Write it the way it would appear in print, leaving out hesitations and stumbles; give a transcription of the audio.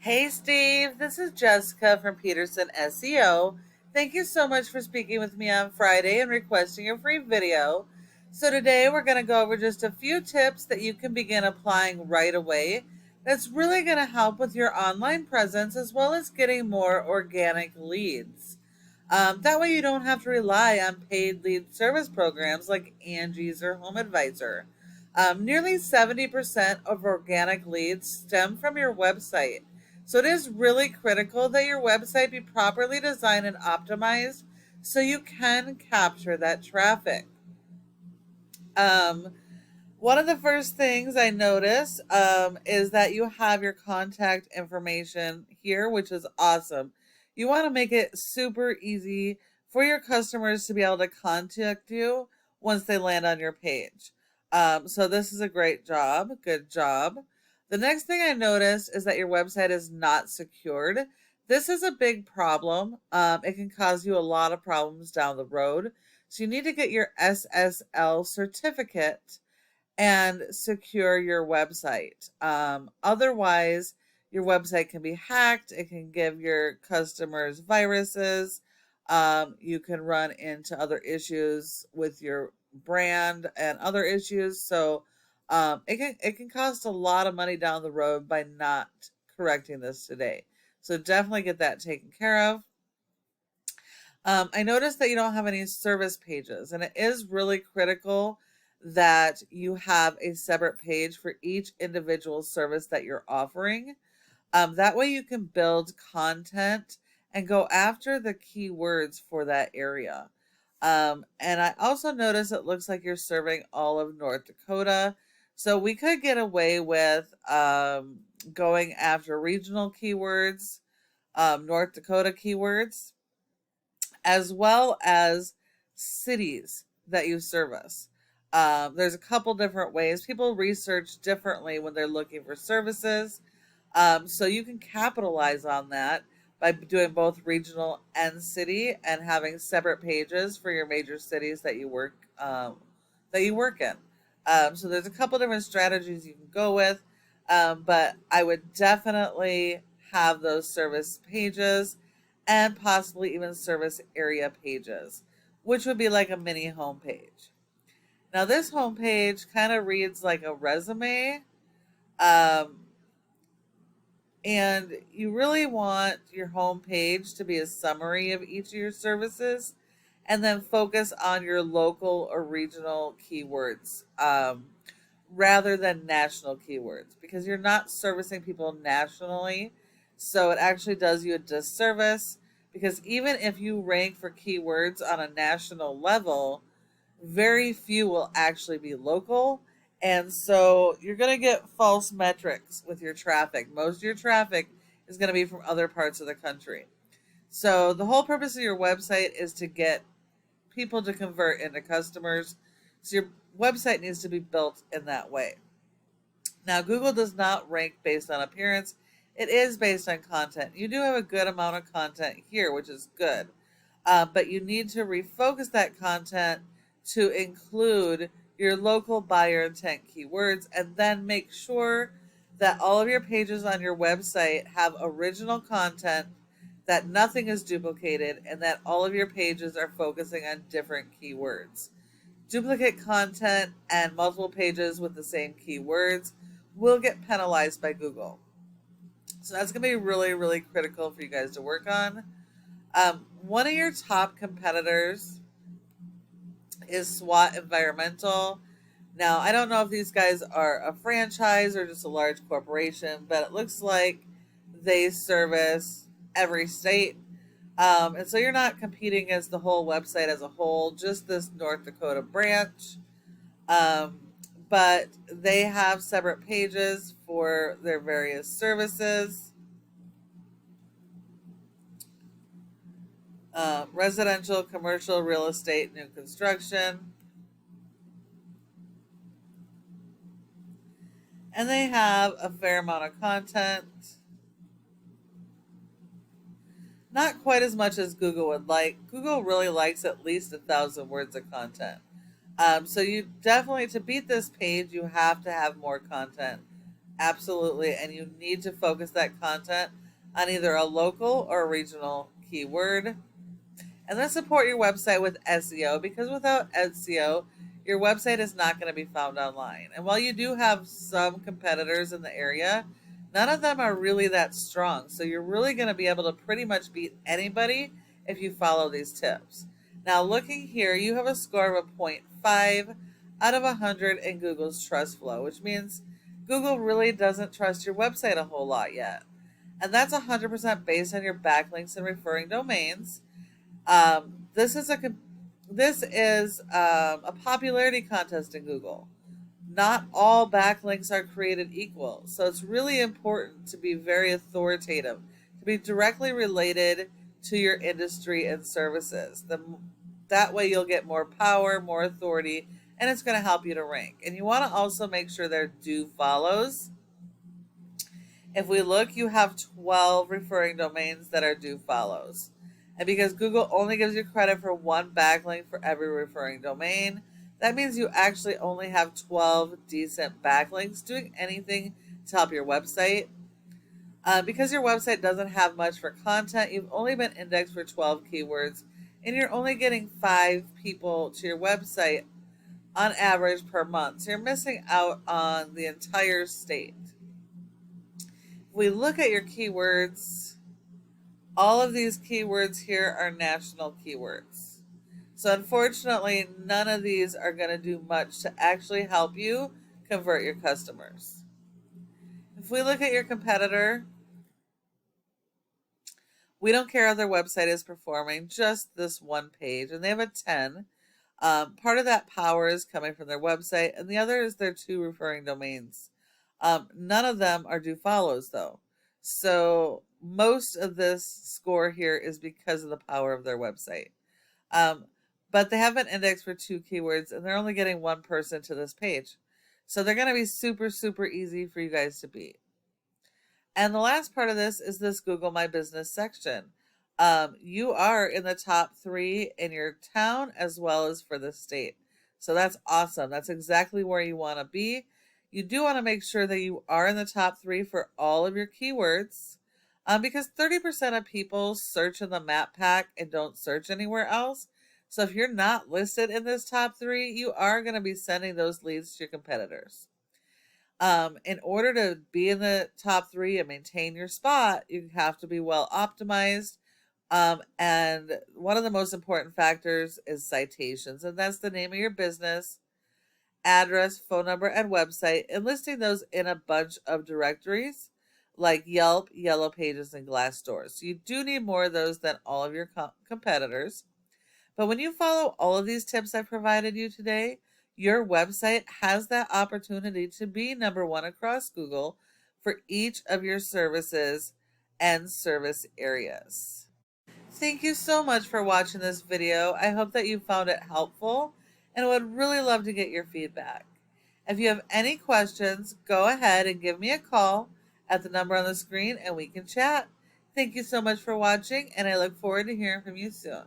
Hey Steve, this is Jessica from Peterson SEO. Thank you so much for speaking with me on Friday and requesting a free video. So today we're going to go over just a few tips that you can begin applying right away. That's really going to help with your online presence as well as getting more organic leads. That way you don't have to rely on paid lead service programs like Angie's or Home Advisor. Nearly 70% of organic leads stem from your website. So it is really critical that your website be properly designed and optimized so you can capture that traffic. Um, One of the first things I notice is that you have your contact information here, which is awesome. You want to make it super easy for your customers to be able to contact you once they land on your page. So this is a great job. Good job. The next thing I noticed is that your website is not secured. This is a big problem. It can cause you a lot of problems down the road. So you need to get your SSL certificate and secure your website. Otherwise, your website can be hacked. It can give your customers viruses. You can run into other issues with your brand and other issues. So it can cost a lot of money down the road by not correcting this today. So definitely get that taken care of. I noticed that you don't have any service pages, and it is really critical that you have a separate page for each individual service that you're offering. That way you can build content and go after the keywords for that area. And I also noticed it looks like you're serving all of North Dakota. So we could get away with going after regional keywords, North Dakota keywords, as well as cities that you service. There's a couple different ways. People research differently when they're looking for services. So you can capitalize on that by doing both regional and city and having separate pages for your major cities that you work in. So there's a couple different strategies you can go with, but I would definitely have those service pages and possibly even service area pages, which would be like a mini homepage. Now, this homepage kind of reads like a resume, um, and you really want your homepage to be a summary of each of your services and then focus on your local or regional keywords rather than national keywords because you're not servicing people nationally. So it actually does you a disservice because even if you rank for keywords on a national level, very few will actually be local. And so you're going to get false metrics with your traffic. Most of your traffic is going to be from other parts of the country. So the whole purpose of your website is to get people to convert into customers. So your website needs to be built in that way. Now, Google does not rank based on appearance. It is based on content. You do have a good amount of content here, which is good. But you need to refocus that content to include your local buyer intent keywords and then make sure that all of your pages on your website have original content, that nothing is duplicated, and that all of your pages are focusing on different keywords. Duplicate content and multiple pages with the same keywords will get penalized by Google. So that's going to be really, really critical for you guys to work on. One of your top competitors is SWAT Environmental. Now, I don't know if these guys are a franchise or just a large corporation, but it looks like they service every state. And so you're not competing as the whole website as a whole, just this North Dakota branch. Um, but they have separate pages for their various services. Residential, commercial, real estate, new construction. And they have a fair amount of content. Not quite as much as Google would like. Google really likes at least 1,000 words of content. So you definitely, to beat this page, you have to have more content Absolutely. And you need to focus that content on either a local or a regional keyword. And then support your website with SEO, because without SEO, your website is not going to be found online. And while you do have some competitors in the area, none of them are really that strong. So you're really going to be able to pretty much beat anybody if you follow these tips. Now, looking here, you have a score of a 0.5 out of 100 in Google's trust flow, which means Google really doesn't trust your website a whole lot yet. And that's 100% based on your backlinks and referring domains. This is a popularity contest in Google. Not all backlinks are created equal, so it's really important to be very authoritative, to be directly related to your industry and services. That way you'll get more power, more authority, and it's going to help you to rank. And you want to also make sure there are do follows. If we look, you have 12 referring domains that are do follows. And because Google only gives you credit for one backlink for every referring domain, that means you actually only have 12 decent backlinks doing anything to help your website. Because your website doesn't have much for content, you've only been indexed for 12 keywords, and you're only getting 5 people to your website on average per month. So you're missing out on the entire state. If we look at your keywords, all of these keywords here are national keywords. So unfortunately, none of these are going to do much to actually help you convert your customers. If we look at your competitor, we don't care how their website is performing, just this one page, and they have a 10. Part of that power is coming from their website, and the other is their 2 referring domains. None of them are do follows, though. So most of this score here is because of the power of their website. But they have an index for 2 keywords, and they're only getting 1 person to this page. So they're going to be super, super easy for you guys to beat. And the last part of this is this Google My Business section. You are in the top 3 in your town as well as for the state. So that's awesome. That's exactly where you want to be. You do want to make sure that you are in the top 3 for all of your keywords, because 30% of people search in the map pack and don't search anywhere else. So if you're not listed in this top 3, you are going to be sending those leads to your competitors. In order to be in the top 3 and maintain your spot, you have to be well optimized. And one of the most important factors is citations, and that's the name of your business, address, phone number, and website, and listing those in a bunch of directories like Yelp, Yellow Pages, and Glassdoor. So you do need more of those than all of your competitors. But when you follow all of these tips I provided you today, your website has that opportunity to be number 1 across Google for each of your services and service areas. Thank you so much for watching this video. I hope that you found it helpful and would really love to get your feedback. If you have any questions, go ahead and give me a call at the number on the screen and we can chat. Thank you so much for watching, and I look forward to hearing from you soon.